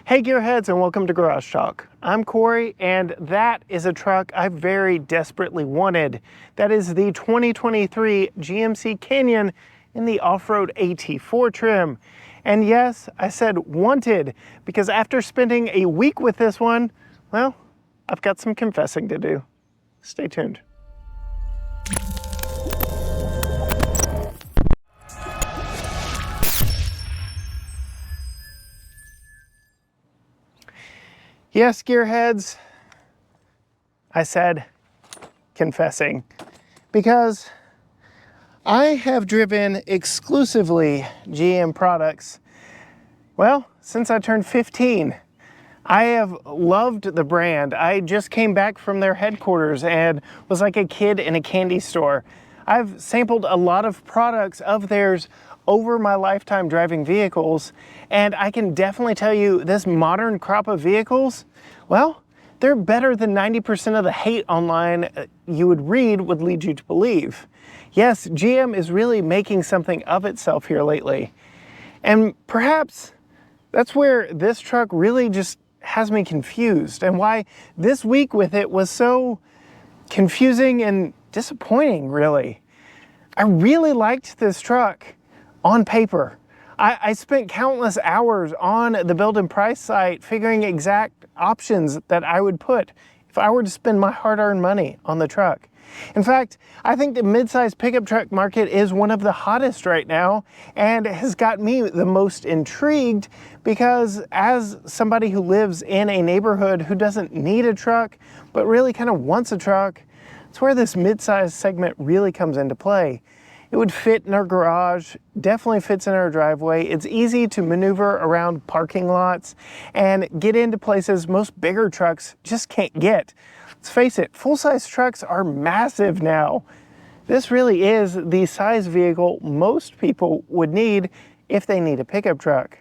Hey Gearheads, and welcome to Garage Talk. I'm Corey, and that is a truck I very desperately wanted. That is the 2023 GMC Canyon in the off-road AT4 trim. And yes, I said wanted, because after spending a week with this one, well, I've got some confessing to do. Stay tuned. Yes, Gearheads, I said confessing, because I have driven exclusively GM products, well, since I turned 15. I have loved the brand. I just came back from their headquarters and was like a kid in a candy store. I've sampled a lot of products of theirs over my lifetime driving vehicles, and I can definitely tell you this modern crop of vehicles, well, they're better than 90% of the hate online you would read would lead you to believe. Yes, GM is really making something of itself here lately. And perhaps that's where this truck really just has me confused, and why this week with it was so confusing and disappointing, really. I really liked this truck on paper. I spent countless hours on the build and price site figuring exact options that I would put if I were to spend my hard-earned money on the truck. In fact, I think the mid-size pickup truck market is one of the hottest right now, and has got me the most intrigued, because as somebody who lives in a neighborhood who doesn't need a truck but really kind of wants a truck, it's where this mid-size segment really comes into play. It would fit in our garage, definitely fits in our driveway. It's easy to maneuver around parking lots and get into places most bigger trucks just can't get. Let's face it, full-size trucks are massive now. This really is the size vehicle most people would need if they need a pickup truck.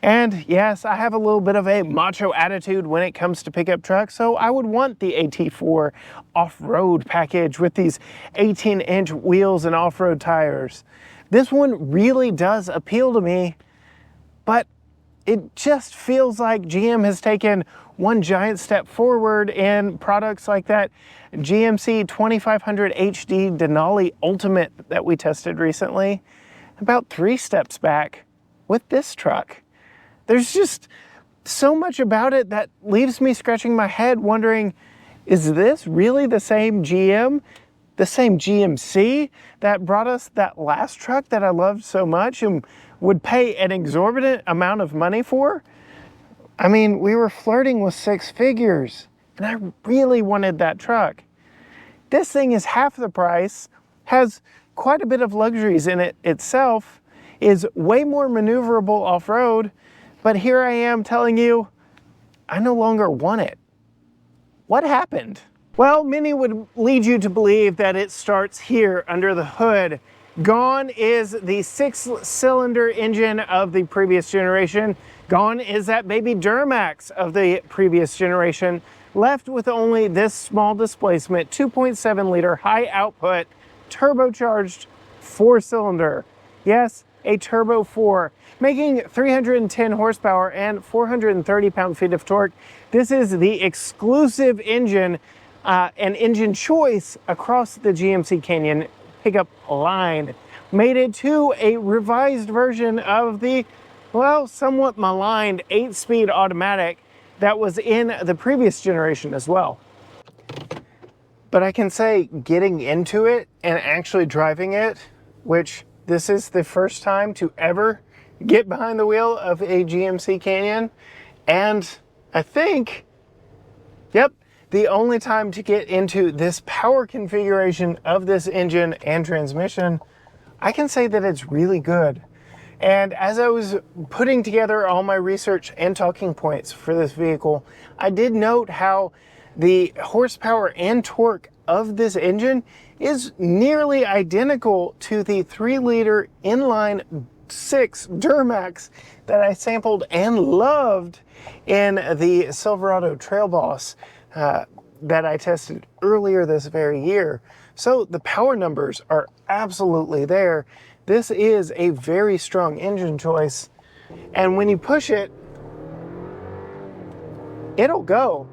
And yes, I have a little bit of a macho attitude when it comes to pickup trucks, so I would want the AT4 off-road package with these 18-inch wheels and off-road tires. This one really does appeal to me, but it just feels like GM has taken one giant step forward in products like that GMC 2500 HD Denali Ultimate that we tested recently, about 3 steps back with this truck. There's just so much about it that leaves me scratching my head wondering, is this really the same GM, the same GMC that brought us that last truck that I loved so much and would pay an exorbitant amount of money for? I mean, we were flirting with 6 figures, and I really wanted that truck. This thing is half the price, has quite a bit of luxuries in it itself, is way more maneuverable off-road, but here I am telling you, I no longer want it. What happened? Well, many would lead you to believe that it starts here under the hood. Gone is the 6-cylinder engine of the previous generation. Gone is that baby Duramax of the previous generation. Left with only this small displacement, 2.7 liter high output, turbocharged 4-cylinder. Yes, a turbo 4, making 310 horsepower and 430 pound-feet of torque. This is the exclusive engine and engine choice across the GMC Canyon pickup line. Made it to a revised version of the, well, somewhat maligned 8-speed automatic that was in the previous generation as well. But I can say, getting into it and actually driving it, which this is the first time to ever get behind the wheel of a GMC Canyon, and I think, yep, the only time to get into this power configuration of this engine and transmission, I can say that it's really good. And as I was putting together all my research and talking points for this vehicle, I did note how the horsepower and torque of this engine is nearly identical to the 3-liter inline 6 Duramax that I sampled and loved in the Silverado Trail Boss that I tested earlier this very year. So the power numbers are absolutely there. This is a very strong engine choice, and when you push it, it'll go.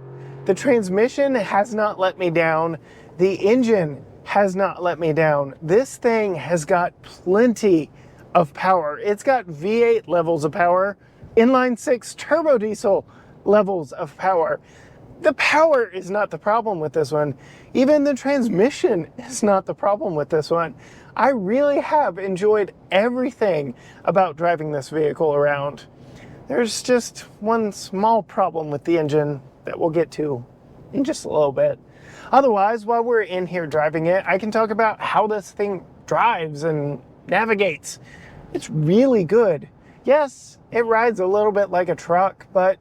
The transmission has not let me down. The engine has not let me down. This thing has got plenty of power. It's got V8 levels of power, inline 6 turbo diesel levels of power. The power is not the problem with this one. Even the transmission is not the problem with this one. I really have enjoyed everything about driving this vehicle around. There's just one small problem with the engine that we'll get to in just a little bit. Otherwise, while we're in here driving it, I can talk about how this thing drives and navigates. It's really good. Yes, it rides a little bit like a truck, but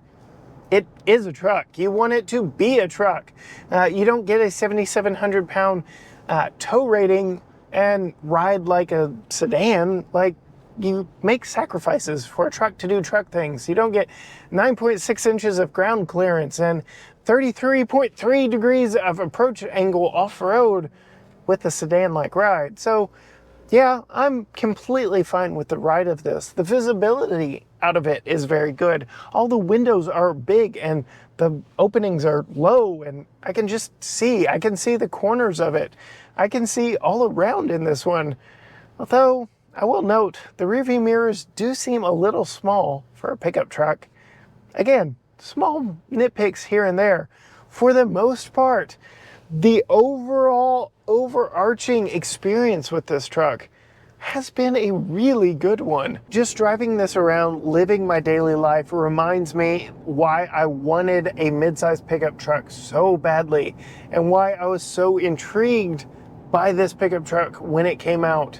it is a truck. You want it to be a truck. You don't get a 7,700 pound tow rating and ride like a sedan. Like, you make sacrifices for a truck to do truck things. You don't get 9.6 inches of ground clearance and 33.3 degrees of approach angle off-road with a sedan-like ride. So yeah, I'm completely fine with the ride of this. The visibility out of it is very good. All the windows are big and the openings are low, and I can just see. I can see the corners of it. I can see all around in this one. Although, I will note, the rearview mirrors do seem a little small for a pickup truck. Again, small nitpicks here and there. For the most part, the overall overarching experience with this truck has been a really good one. Just driving this around, living my daily life, reminds me why I wanted a midsize pickup truck so badly and why I was so intrigued by this pickup truck when it came out.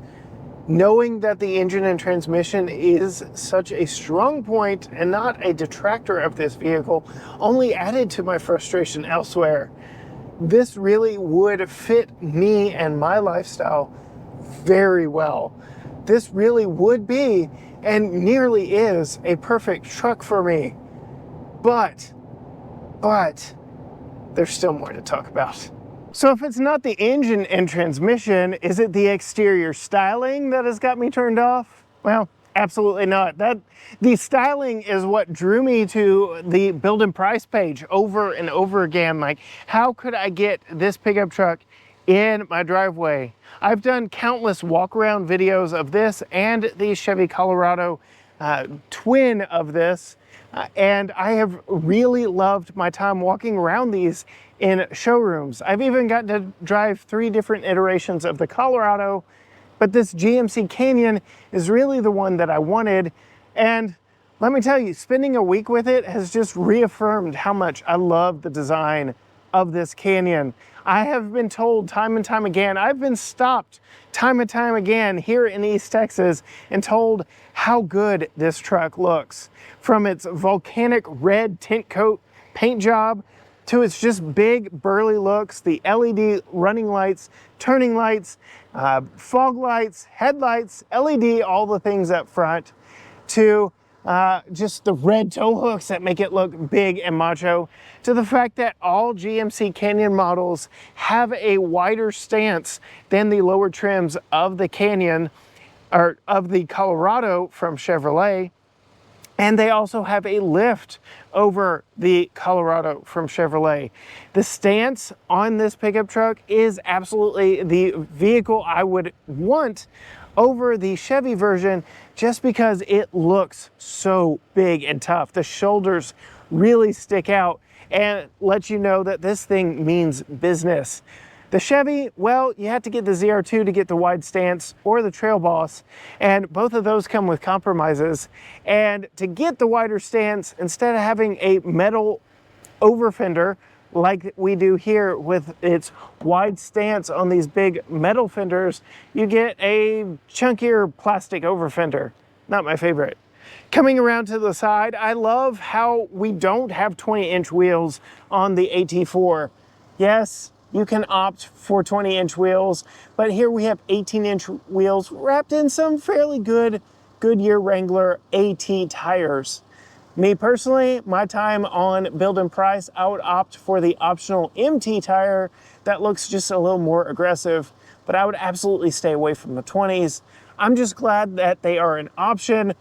Knowing that the engine and transmission is such a strong point and not a detractor of this vehicle only added to my frustration elsewhere. This really would fit me and my lifestyle very well. This really would be, and nearly is, a perfect truck for me. But there's still more to talk about. So if it's not the engine and transmission, is it the exterior styling that has got me turned off? Well, absolutely not. The styling is what drew me to the build and price page over and over again. Like, how could I get this pickup truck in my driveway? I've done countless walk around videos of this and the Chevy Colorado twin of this. And I have really loved my time walking around these in showrooms. I've even gotten to drive 3 different iterations of the Colorado, but this GMC Canyon is really the one that I wanted. And let me tell you, spending a week with it has just reaffirmed how much I love the design of this Canyon. I have been told time and time again, I've been stopped time and time again here in East Texas and told how good this truck looks. From its volcanic red tint coat paint job to its just big burly looks, the LED running lights, turning lights, fog lights, headlights, LED, all the things up front, to just the red tow hooks that make it look big and macho, to the fact that all GMC Canyon models have a wider stance than the lower trims of the Canyon, or of the Colorado from Chevrolet. And they also have a lift over the Colorado from Chevrolet. The stance on this pickup truck is absolutely the vehicle I would want over the Chevy version, just because it looks so big and tough. The shoulders really stick out and let you know that this thing means business. The Chevy, well, you have to get the ZR2 to get the wide stance, or the Trail Boss, and both of those come with compromises. And to get the wider stance, instead of having a metal over fender like we do here with its wide stance on these big metal fenders, you get a chunkier plastic over fender. Not my favorite. Coming around to the side, I love how we don't have 20-inch wheels on the AT4. Yes, you can opt for 20-inch wheels, but here we have 18-inch wheels wrapped in some fairly good Goodyear Wrangler AT tires. Me personally, my time on build and price, I would opt for the optional MT tire that looks just a little more aggressive, but I would absolutely stay away from the 20s. I'm just glad that they are an option,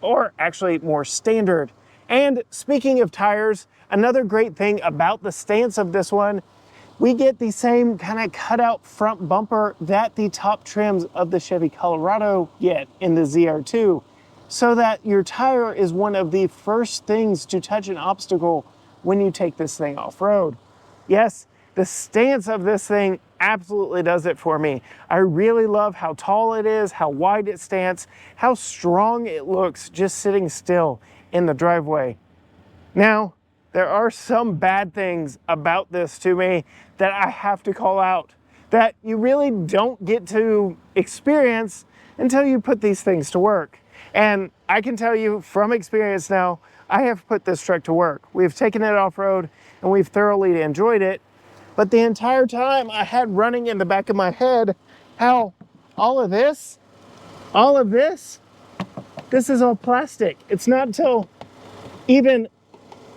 or actually more standard. And speaking of tires, another great thing about the stance of this one, we get the same kind of cutout front bumper that the top trims of the Chevy Colorado get in the ZR2, so that your tire is one of the first things to touch an obstacle when you take this thing off-road. Yes, the stance of this thing absolutely does it for me. I really love how tall it is, how wide it stands, how strong it looks just sitting still in the driveway. Now, there are some bad things about this to me that I have to call out, that you really don't get to experience until you put these things to work. And I can tell you from experience now, I have put this truck to work. We've taken it off-road and we've thoroughly enjoyed it. But the entire time I had running in the back of my head how all of this is all plastic. It's not until even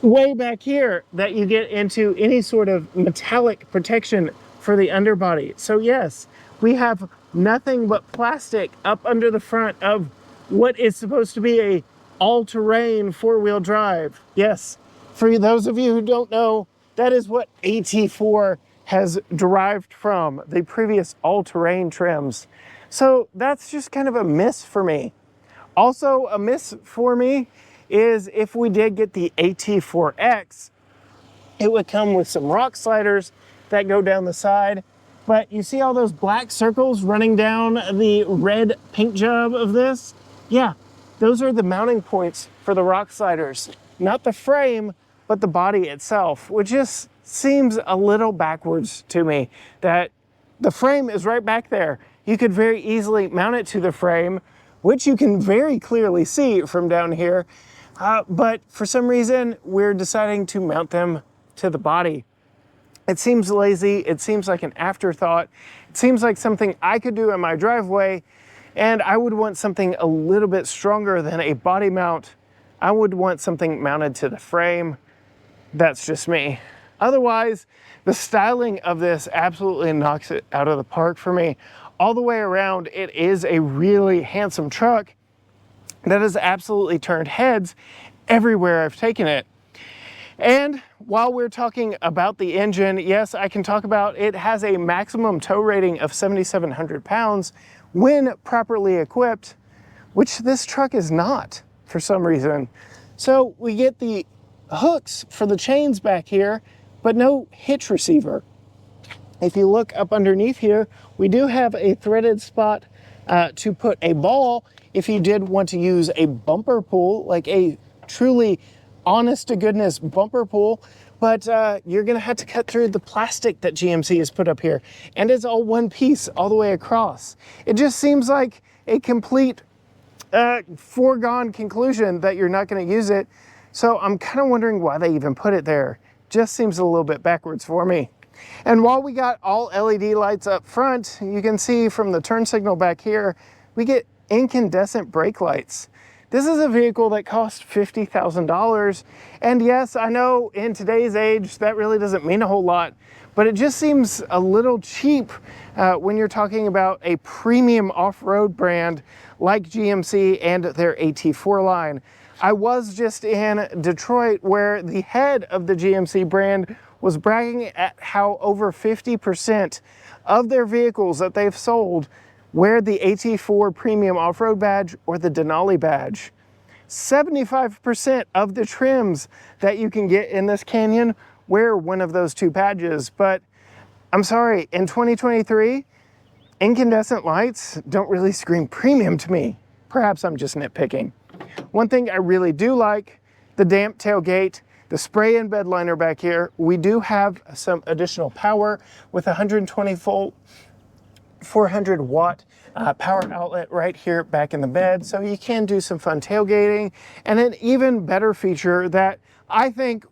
way back here that you get into any sort of metallic protection for the underbody. So yes, we have nothing but plastic up under the front of what is supposed to be a all-terrain four-wheel drive. Yes, for those of you who don't know, that is what AT4 has derived from, the previous all-terrain trims. So that's just kind of a miss for me. Also a miss for me is if we did get the AT4X, it would come with some rock sliders that go down the side. But you see all those black circles running down the red paint job of this? Yeah, those are the mounting points for the rock sliders. Not the frame, but the body itself, which just seems a little backwards to me, that the frame is right back there. You could very easily mount it to the frame, which you can very clearly see from down here. But for some reason, we're deciding to mount them to the body. It seems lazy. It seems like an afterthought. It seems like something I could do in my driveway, and I would want something a little bit stronger than a body mount. I would want something mounted to the frame. That's just me. Otherwise, the styling of this absolutely knocks it out of the park for me. All the way around, it is a really handsome truck that has absolutely turned heads everywhere I've taken it. And while we're talking about the engine, yes, I can talk about it has a maximum tow rating of 7,700 pounds when properly equipped, which this truck is not for some reason. So we get the hooks for the chains back here, but no hitch receiver. If you look up underneath here, we do have a threaded spot to put a ball if you did want to use a bumper pull, like a truly honest to goodness bumper pull, but you're gonna have to cut through the plastic that GMC has put up here, and it's all one piece all the way across. It just seems like a complete foregone conclusion that you're not gonna use it. So I'm kind of wondering why they even put it there. Just seems a little bit backwards for me. And while we got all LED lights up front, you can see from the turn signal back here, we get incandescent brake lights. This is a vehicle that cost $50,000. And yes, I know in today's age, that really doesn't mean a whole lot, but it just seems a little cheap when you're talking about a premium off-road brand like GMC and their AT4 line. I was just in Detroit where the head of the GMC brand was bragging at how over 50% of their vehicles that they've sold wear the AT4 Premium Off-Road badge or the Denali badge. 75% of the trims that you can get in this Canyon wear one of those two badges. But I'm sorry, in 2023, incandescent lights don't really scream premium to me. Perhaps I'm just nitpicking. One thing I really do like, the damp tailgate, the spray and bed liner back here. We do have some additional power with 120 volt, 400 watt power outlet right here back in the bed. So you can do some fun tailgating. And an even better feature that I think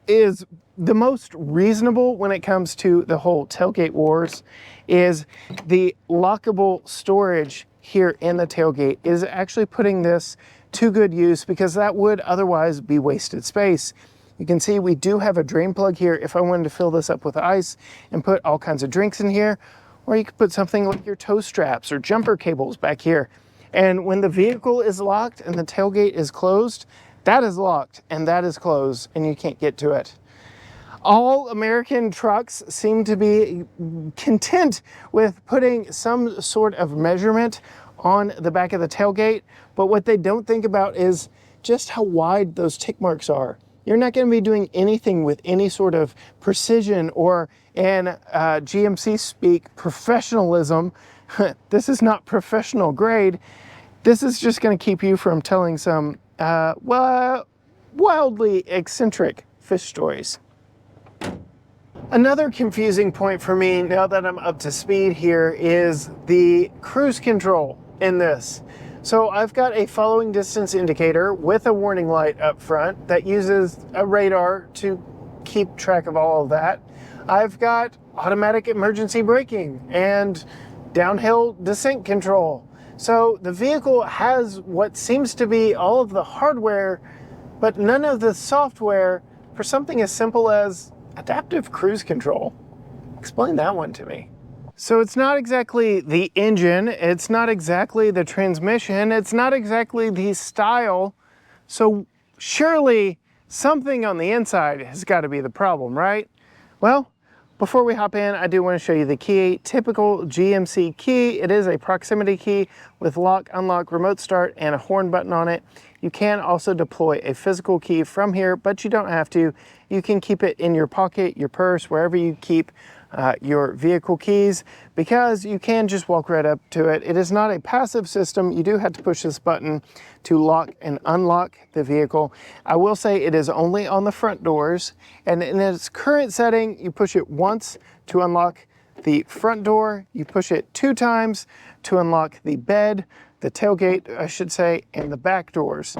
is the most reasonable when it comes to the whole tailgate wars is the lockable storage here in the tailgate is actually putting this to good use, because that would otherwise be wasted space. You can see we do have a drain plug here if I wanted to fill this up with ice and put all kinds of drinks in here, or you could put something like your tow straps or jumper cables back here. And when the vehicle is locked and the tailgate is closed, That is locked and that is closed and you can't get to it. All American trucks seem to be content with putting some sort of measurement on the back of the tailgate, but what they don't think about is just how wide those tick marks are. You're not going to be doing anything with any sort of precision or, in GMC speak, professionalism. This is not professional grade. This is just going to keep you from telling some wildly eccentric fish stories. Another confusing point for me, now that I'm up to speed here, is the cruise control in this. So I've got a following distance indicator with a warning light up front that uses a radar to keep track of all of that. I've got automatic emergency braking and downhill descent control. So the vehicle has what seems to be all of the hardware, but none of the software for something as simple as adaptive cruise control. Explain that one to me. So it's not exactly the engine, it's not exactly the transmission, it's not exactly the style. So surely something on the inside has got to be the problem, right? Well, before we hop in, I do want to show you the key. Typical GMC key. It is a proximity key with lock, unlock, remote start, and a horn button on it. You can also deploy a physical key from here, but you don't have to. You can keep it in your pocket, your purse, wherever you keep your vehicle keys, because you can just walk right up to it. It is not a passive system. You do have to push this button to lock and unlock the vehicle. I will say it is only on the front doors, and in its current setting, you push it once to unlock the front door, you push it 2 times to unlock the bed, the tailgate, I should say, and the back doors.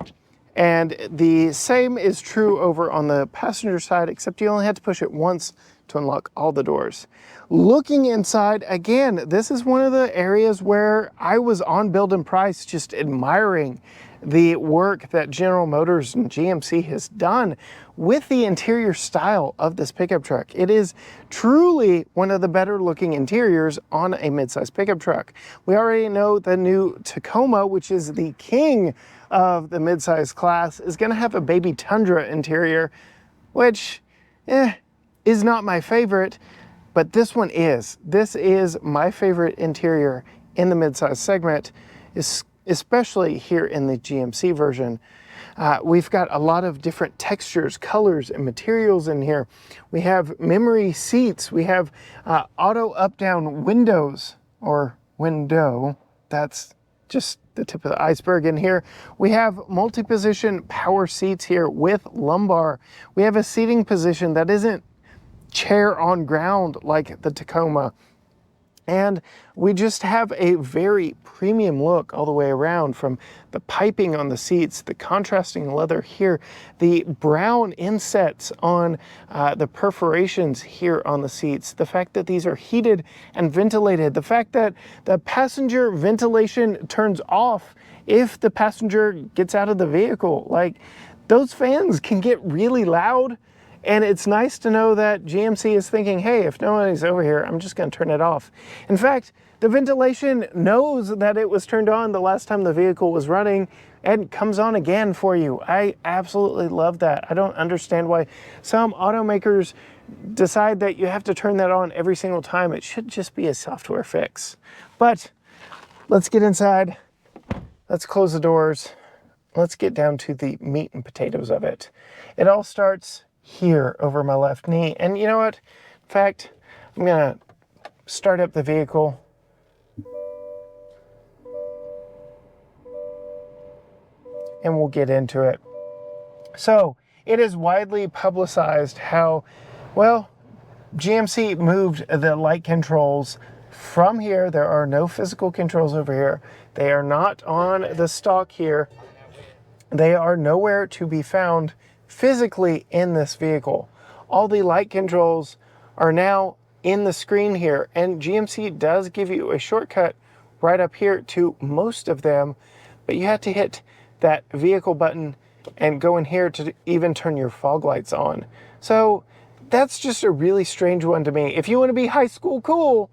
And the same is true over on the passenger side, except you only have to push it once to unlock all the doors. Looking inside, again, this is one of the areas where I was on Build and Price just admiring the work that General Motors and GMC has done with the interior style of this pickup truck. It is truly one of the better looking interiors on a midsize pickup truck. We already know the new Tacoma, which is the king of the midsize class, is going to have a baby Tundra interior, which is not my favorite, but this one is. This is my favorite interior in the midsize segment, especially here in the GMC version. We've got a lot of different textures, colors, and materials in here. We have memory seats. We have auto up-down windows, or window. That's just the tip of the iceberg in here. We have multi-position power seats here with lumbar. We have a seating position that isn't chair on ground like the Tacoma. And we just have a very premium look all the way around, from the piping on the seats, the contrasting leather here, the brown insets on the perforations here on the seats, the fact that these are heated and ventilated, the fact that the passenger ventilation turns off if the passenger gets out of the vehicle. Like, those fans can get really loud. And it's nice to know that GMC is thinking, hey, if nobody's over here, I'm just going to turn it off. In fact, the ventilation knows that it was turned on the last time the vehicle was running and comes on again for you. I absolutely love that. I don't understand why some automakers decide that you have to turn that on every single time. It should just be a software fix. But let's get inside. Let's close the doors. Let's get down to the meat and potatoes of it. It all starts here over my left knee. And you know what? In fact, I'm gonna start up the vehicle. And we'll get into it. So it is widely publicized how, well, GMC moved the light controls from here. There are no physical controls over here. They are not on the stock here. They are nowhere to be found physically in this vehicle. All the light controls are now in the screen here, and GMC does give you a shortcut right up here to most of them, but you have to hit that vehicle button and go in here to even turn your fog lights on. So that's just a really strange one to me. If you want to be high school cool,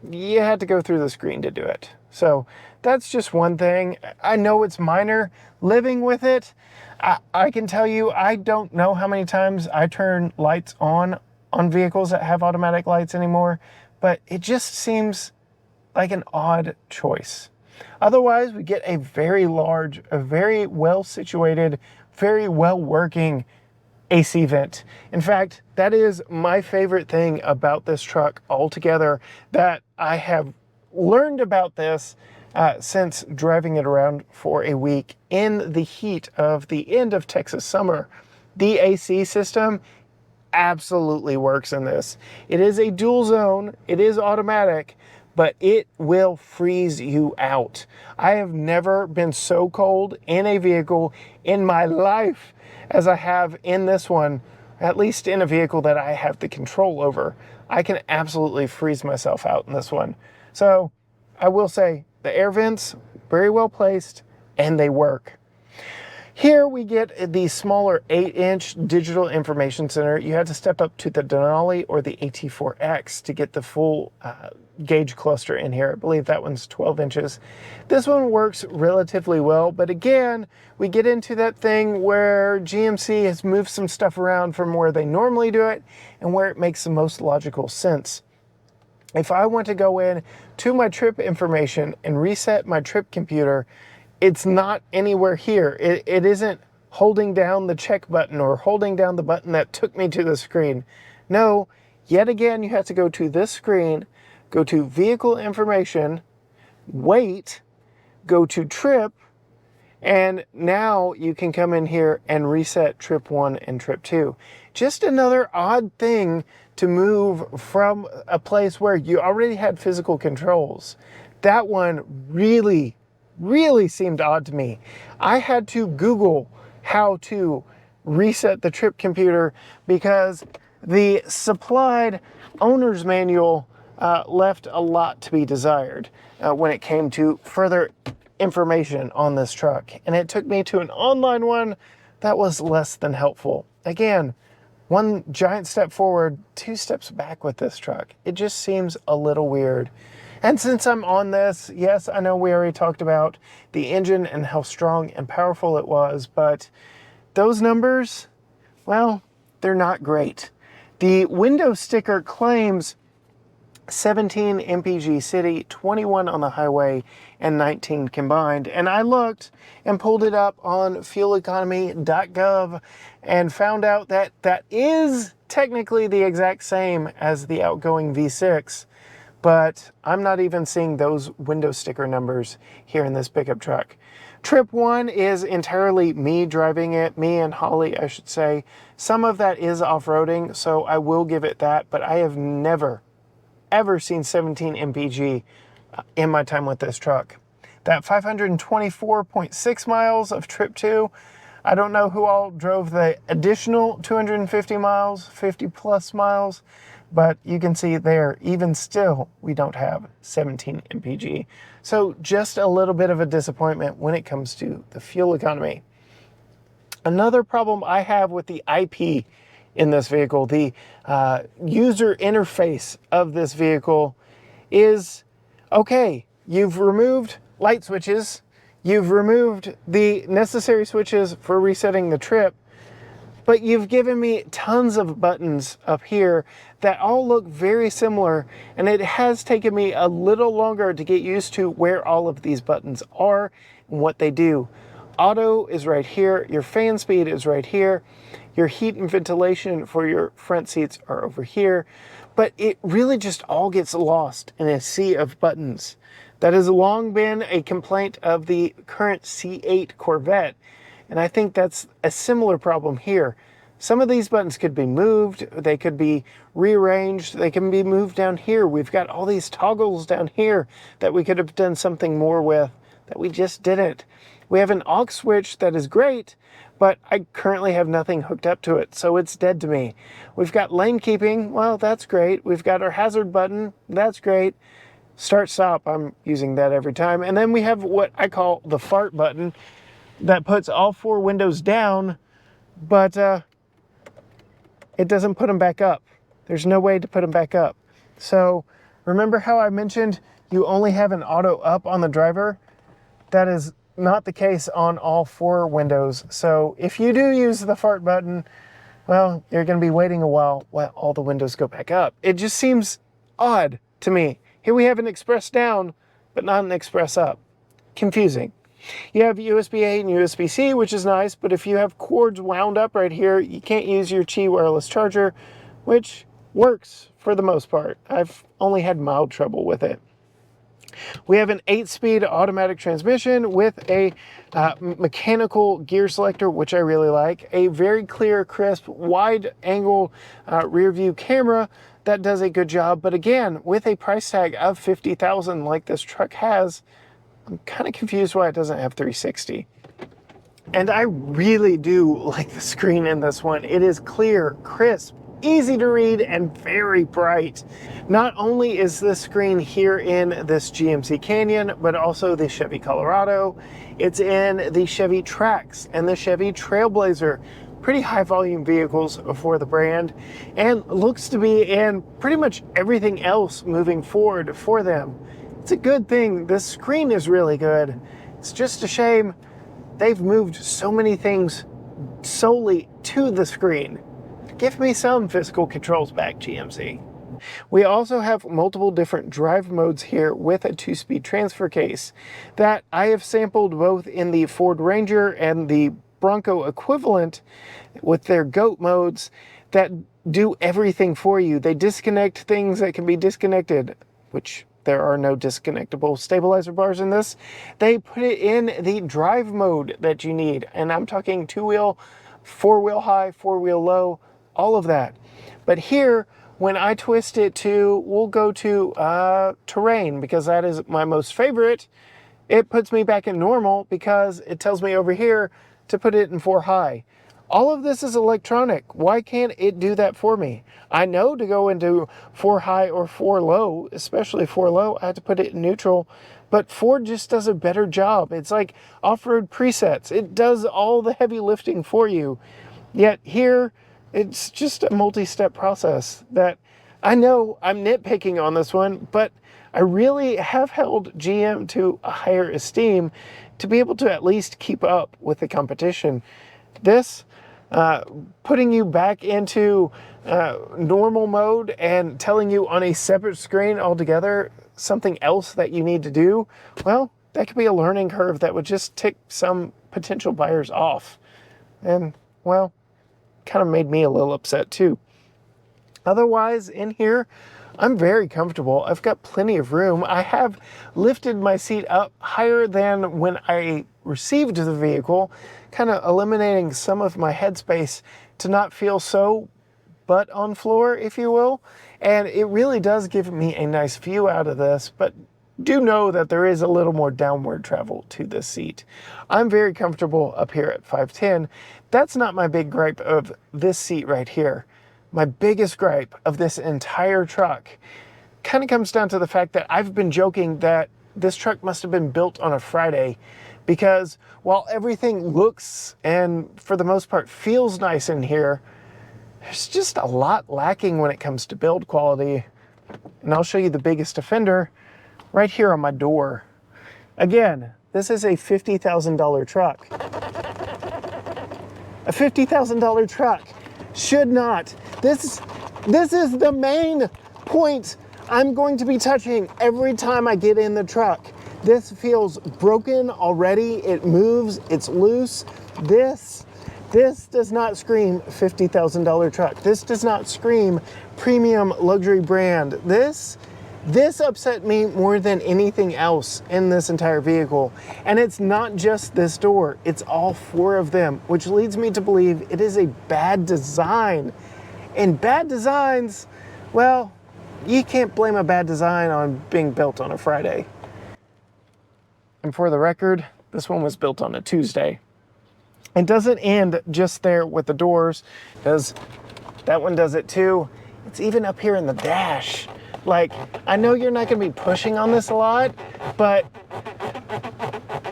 you had to go through the screen to do it. So that's just one thing. I know it's minor. Living with it, I can tell you, I don't know how many times I turn lights on vehicles that have automatic lights anymore, but it just seems like an odd choice. Otherwise, we get a very large, a very well situated, very well working AC vent. In fact, that is my favorite thing about this truck altogether, that I have learned about this since driving it around for a week in the heat of the end of Texas summer. The AC system absolutely works in this. It is a dual zone, it is automatic, but it will freeze you out. I have never been so cold in a vehicle in my life as I have in this one, at least in a vehicle that I have the control over. I can absolutely freeze myself out in this one. So I will say the air vents, very well placed, and they work. Here we get the smaller 8-inch digital information center. You had to step up to the Denali or the AT4X to get the full gauge cluster in here. I believe that one's 12 inches. This one works relatively well, but again, we get into that thing where GMC has moved some stuff around from where they normally do it and where it makes the most logical sense. If I want to go in to my trip information and reset my trip computer, it's not anywhere here. It isn't holding down the check button or holding down the button that took me to the screen. No, yet again, you have to go to this screen, go to vehicle information, wait, go to trip, and now you can come in here and reset trip 1 and trip 2. Just another odd thing to move from a place where you already had physical controls. That one really seemed odd to me. I had to Google how to reset the trip computer because the supplied owner's manual left a lot to be desired when it came to further information on this truck. And it took me to an online one that was less than helpful. Again, one giant step forward, 2 steps back with this truck. It just seems a little weird. And since I'm on this, yes, I know we already talked about the engine and how strong and powerful it was, but those numbers, well, they're not great. The window sticker claims 17 mpg city, 21 on the highway, and 19 combined. And I looked and pulled it up on fueleconomy.gov and found out that that is technically the exact same as the outgoing V6. But I'm not even seeing those window sticker numbers here in this pickup truck. Trip 1 is entirely me driving it, me and Holly, I should say. Some of that is off-roading, so I will give it that, but I have never, ever seen 17 mpg in my time with this truck. That 524.6 miles of trip 2, I don't know who all drove the additional 250 miles, 50 plus miles, but you can see there, even still, we don't have 17 mpg. So just a little bit of a disappointment when it comes to the fuel economy. Another problem I have with the IP in this vehicle, the user interface of this vehicle is, okay, you've removed light switches, you've removed the necessary switches for resetting the trip, but you've given me tons of buttons up here that all look very similar, and it has taken me a little longer to get used to where all of these buttons are and what they do. Auto is right here, your fan speed is right here, your heat and ventilation for your front seats are over here, but it really just all gets lost in a sea of buttons. That has long been a complaint of the current C8 Corvette, and I think that's a similar problem here. Some of these buttons could be moved, they could be rearranged, they can be moved down here. We've got all these toggles down here that we could have done something more with that we just didn't. We have an aux switch that is great, but I currently have nothing hooked up to it, so it's dead to me. We've got lane keeping, well, that's great. We've got our hazard button, that's great. Start stop, I'm using that every time. And then we have what I call the fart button that puts all 4 windows down, but it doesn't put them back up. There's no way to put them back up. So remember how I mentioned you only have an auto up on the driver? That is not the case on all 4 windows. So if you do use the fart button, well, you're going to be waiting a while all the windows go back up. It just seems odd to me. Here we have an express down, but not an express up. Confusing. You have USB-A and USB-C, which is nice, but if you have cords wound up right here, you can't use your Qi wireless charger, which works for the most part. I've only had mild trouble with it. We have an 8-speed automatic transmission with a mechanical gear selector, which I really like. A very clear, crisp, wide-angle rear view camera that does a good job. But again, with a price tag of $50,000 like this truck has, I'm kind of confused why it doesn't have 360. And I really do like the screen in this one. It is clear, crisp, easy to read, and very bright. Not only is this screen here in this GMC Canyon, but also the Chevy Colorado. It's in the Chevy Trax and the Chevy Trailblazer. Pretty high volume vehicles for the brand, and looks to be in pretty much everything else moving forward for them. It's a good thing. This screen is really good. It's just a shame they've moved so many things solely to the screen. Give me some physical controls back, GMC. We also have multiple different drive modes here with a 2-speed transfer case that I have sampled both in the Ford Ranger and the Bronco equivalent with their GOAT modes that do everything for you. They disconnect things that can be disconnected, which there are no disconnectable stabilizer bars in this. They put it in the drive mode that you need, and I'm talking 2-wheel, 4-wheel high, 4-wheel low, all of that. But here, when I twist it to, we'll go to terrain, because that is my most favorite, it puts me back in normal because it tells me over here to put it in 4 high. All of this is electronic. Why can't it do that for me? I know to go into 4 high or 4 low, especially 4 low, I have to put it in neutral, but Ford just does a better job. It's like off-road presets. It does all the heavy lifting for you. Yet here, it's just a multi-step process that I know I'm nitpicking on this one, but I really have held GM to a higher esteem to be able to at least keep up with the competition. This, putting you back into normal mode and telling you on a separate screen altogether something else that you need to do, well, that could be a learning curve that would just tick some potential buyers off. And, well, kind of made me a little upset too. Otherwise, in here, I'm very comfortable. I've got plenty of room. I have lifted my seat up higher than when I received the vehicle, kind of eliminating some of my headspace to not feel so butt on floor, if you will. And it really does give me a nice view out of this, but do know that there is a little more downward travel to this seat. I'm very comfortable up here at 5'10". That's not my big gripe of this seat right here. My biggest gripe of this entire truck kind of comes down to the fact that I've been joking that this truck must have been built on a Friday, because while everything looks and for the most part feels nice in here, there's just a lot lacking when it comes to build quality. And I'll show you the biggest offender right here on my door. Again, this is a $50,000 truck. A $50,000 truck should not. This is the main point I'm going to be touching every time I get in the truck. This feels broken already. It moves, it's loose. This does not scream $50,000 truck. This does not scream premium luxury brand. This upset me more than anything else in this entire vehicle. And it's not just this door, it's all 4 of them, which leads me to believe it is a bad design. And bad designs, well, you can't blame a bad design on being built on a Friday. And for the record, this one was built on a Tuesday. It doesn't end just there with the doors, because that one does it too. It's even up here in the dash. Like, I know you're not gonna be pushing on this a lot, but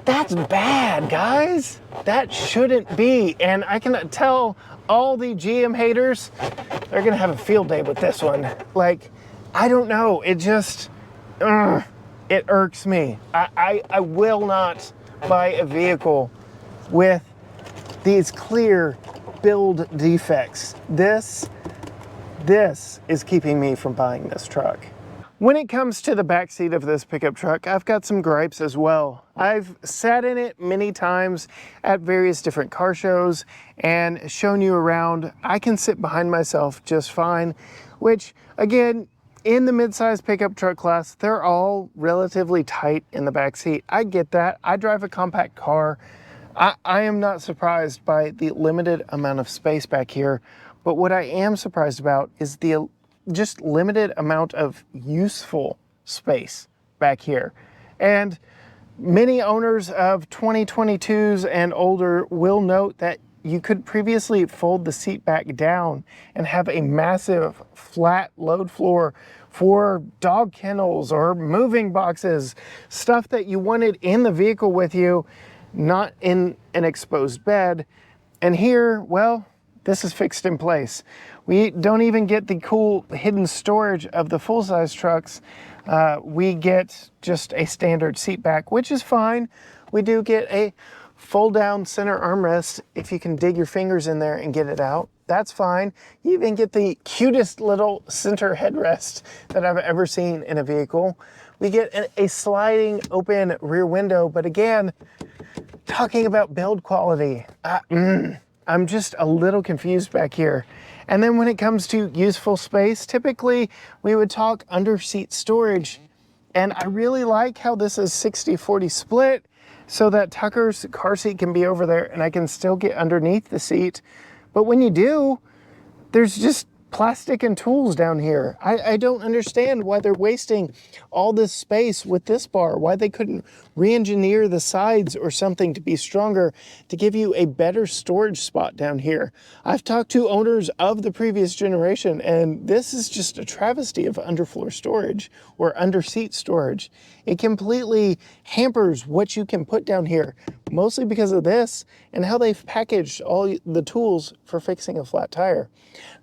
that's bad, guys. That shouldn't be. And I can tell all the GM haters, they're gonna have a field day with this one. Like, I don't know, it just, it irks me. I will not buy a vehicle with these clear build defects. This is keeping me from buying this truck. When it comes to the back seat of this pickup truck, I've got some gripes as well. I've sat in it many times at various different car shows and shown you around. I can sit behind myself just fine, which again, in the midsize pickup truck class, they're all relatively tight in the back seat. I get that. I drive a compact car. I am not surprised by the limited amount of space back here, but what I am surprised about is the just limited amount of useful space back here. And many owners of 2022s and older will note that you could previously fold the seat back down and have a massive flat load floor for dog kennels or moving boxes, stuff that you wanted in the vehicle with you, not in an exposed bed. And here, well, this is fixed in place. We don't even get the cool hidden storage of the full-size trucks. We get just a standard seat back, which is fine. We do get a fold-down center armrest if you can dig your fingers in there and get it out. That's fine. You even get the cutest little center headrest that I've ever seen in a vehicle. We get a sliding open rear window, but again, talking about build quality, I'm just a little confused back here. And then when it comes to useful space, typically we would talk under seat storage. And I really like how this is 60-40 split so that Tucker's car seat can be over there and I can still get underneath the seat. But when you do, there's just plastic and tools down here. I don't understand why they're wasting all this space with this bar, why they couldn't re-engineer the sides or something to be stronger to give you a better storage spot down here. I've talked to owners of the previous generation and this is just a travesty of underfloor storage or under-seat storage. It completely hampers what you can put down here, mostly because of this and how they've packaged all the tools for fixing a flat tire.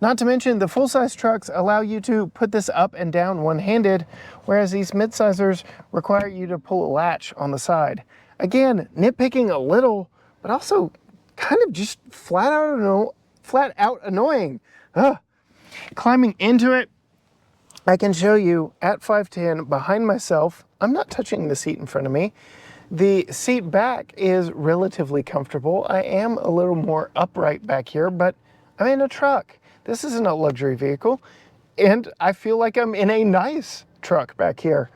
Not to mention the full-size trucks allow you to put this up and down one-handed, whereas these mid-sizers require you to pull a latch on the side. Again, nitpicking a little, but also kind of just flat out annoying. Climbing into it, I can show you at 5'10" behind myself, I'm not touching the seat in front of me. The seat back is relatively comfortable. I am a little more upright back here, but I'm in a truck. This isn't a luxury vehicle, and I feel like I'm in a nice truck back here.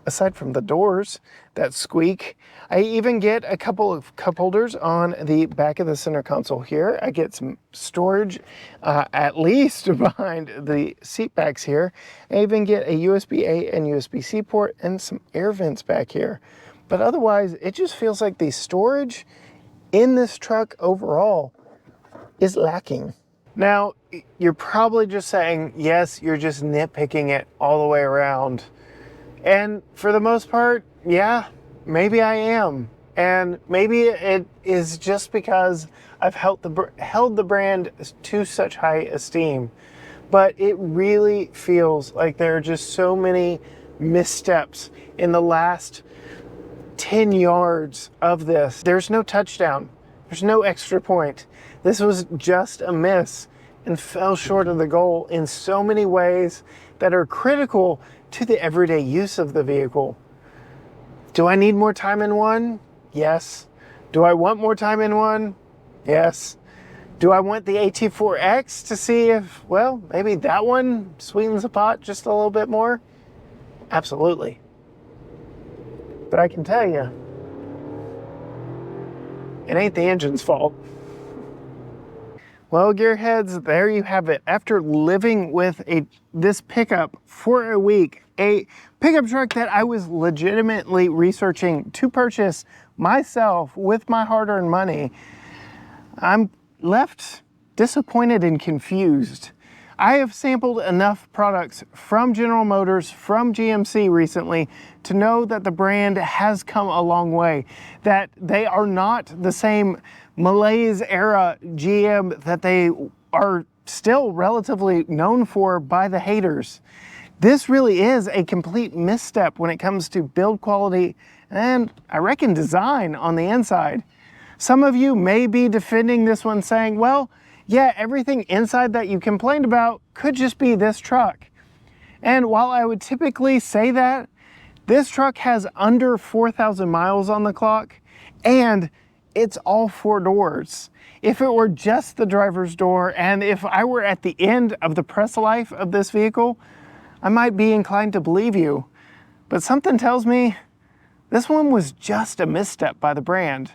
Aside from the doors that squeak, I even get a couple of cup holders on the back of the center console here. I get some storage at least behind the seat backs here. I even get a USB-A and USB-C port and some air vents back here. But otherwise, it just feels like the storage in this truck overall is lacking. Now, you're probably just saying, yes, you're just nitpicking it all the way around. And for the most part, yeah, maybe I am. And maybe it is just because I've held the brand to such high esteem. But it really feels like there are just so many missteps in the last 10 yards of this. There's no touchdown. There's no extra point. This was just a miss and fell short of the goal in so many ways that are critical to the everyday use of the vehicle. Do I need more time in one? Yes. Do I want more time in one? Yes. Do I want the AT4X to see if, well, maybe that one sweetens the pot just a little bit more? Absolutely. But I can tell you, it ain't the engine's fault. Well, gearheads, there you have it. After living with this pickup for a week, a pickup truck that I was legitimately researching to purchase myself with my hard-earned money, I'm left disappointed and confused. I have sampled enough products from General Motors, from GMC recently to know that the brand has come a long way, that they are not the same malaise era GM that they are still relatively known for by the haters. This really is a complete misstep when it comes to build quality and I reckon design on the inside. Some of you may be defending this one saying, well, yeah, everything inside that you complained about could just be this truck. And while I would typically say that, this truck has under 4,000 miles on the clock, and it's all 4 doors. If it were just the driver's door, and if I were at the end of the press life of this vehicle, I might be inclined to believe you. But something tells me this one was just a misstep by the brand.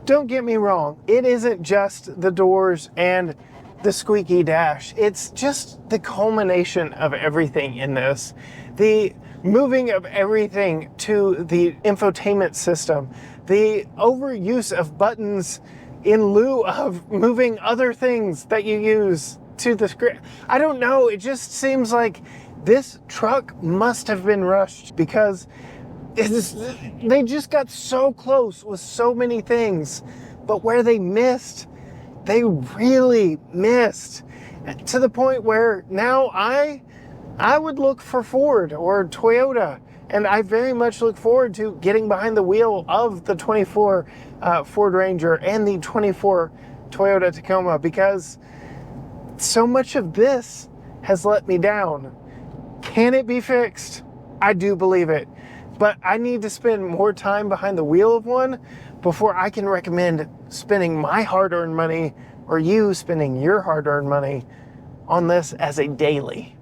Don't get me wrong, it isn't just the doors and the squeaky dash. It's just the culmination of everything in this. The moving of everything to the infotainment system, the overuse of buttons in lieu of moving other things that you use to the screen. I don't know, it just seems like this truck must have been rushed because they just got so close with so many things, but where they missed, they really missed, to the point where now I would look for Ford or Toyota, and I very much look forward to getting behind the wheel of the 24 Ford Ranger and the 24 Toyota Tacoma, because so much of this has let me down. Can it be fixed? I do believe it, but I need to spend more time behind the wheel of one before I can recommend spending my hard-earned money or you spending your hard-earned money on this as a daily.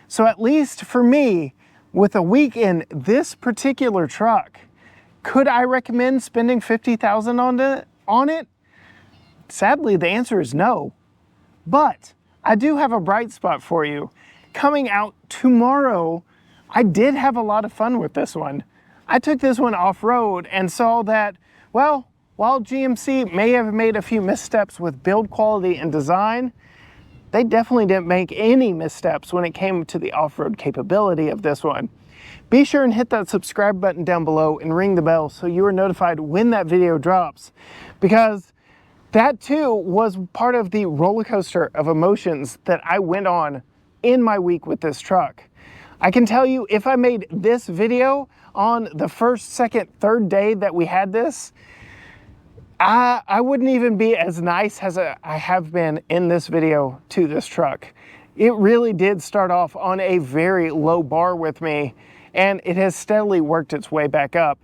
So at least for me, with a week in this particular truck, could I recommend spending $50,000 on it? Sadly, the answer is no. But I do have a bright spot for you. Coming out tomorrow, I did have a lot of fun with this one. I took this one off-road and saw that, well, while GMC may have made a few missteps with build quality and design, they definitely didn't make any missteps when it came to the off-road capability of this one. Be sure and hit that subscribe button down below and ring the bell so you are notified when that video drops, because that too was part of the roller coaster of emotions that I went on in my week with this truck. I can tell you, if I made this video on the first, second, third day that we had this, I wouldn't even be as nice as I have been in this video to this truck. It really did start off on a very low bar with me, and it has steadily worked its way back up,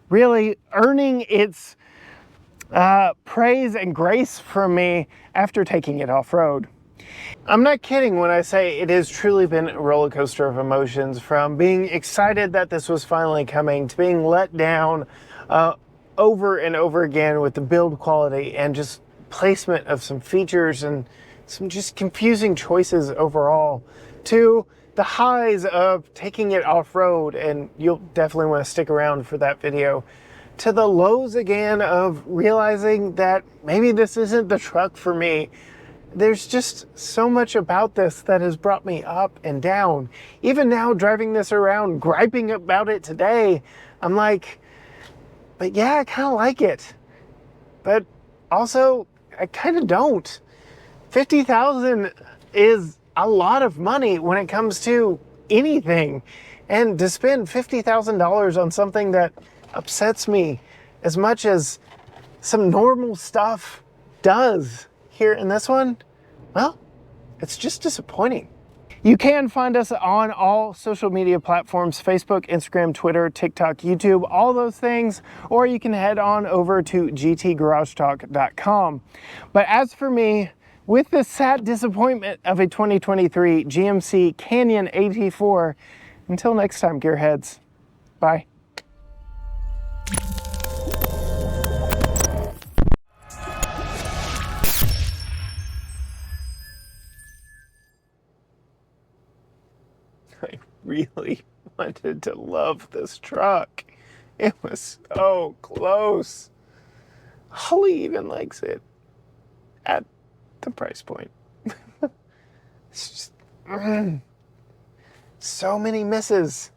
really earning its praise and grace from me after taking it off-road. I'm not kidding when I say it has truly been a roller coaster of emotions, from being excited that this was finally coming to being let down over and over again with the build quality and just placement of some features and some just confusing choices overall, to the highs of taking it off-road, and you'll definitely want to stick around for that video, to the lows again of realizing that maybe this isn't the truck for me. There's just so much about this that has brought me up and down. Even now, driving this around, griping about it today, I'm like, but yeah, I kind of like it. But also, I kind of don't. $50,000 is a lot of money when it comes to anything. And to spend $50,000 on something that upsets me as much as some normal stuff does here in this one, well, it's just disappointing. You can find us on all social media platforms: Facebook, Instagram, Twitter, TikTok, YouTube, all those things, or you can head on over to gtgaragetalk.com. But as for me, with the sad disappointment of a 2023 GMC Canyon AT4, until next time, gearheads, bye. I really wanted to love this truck. It was so close. Holly even likes it at the price point. It's just so many misses.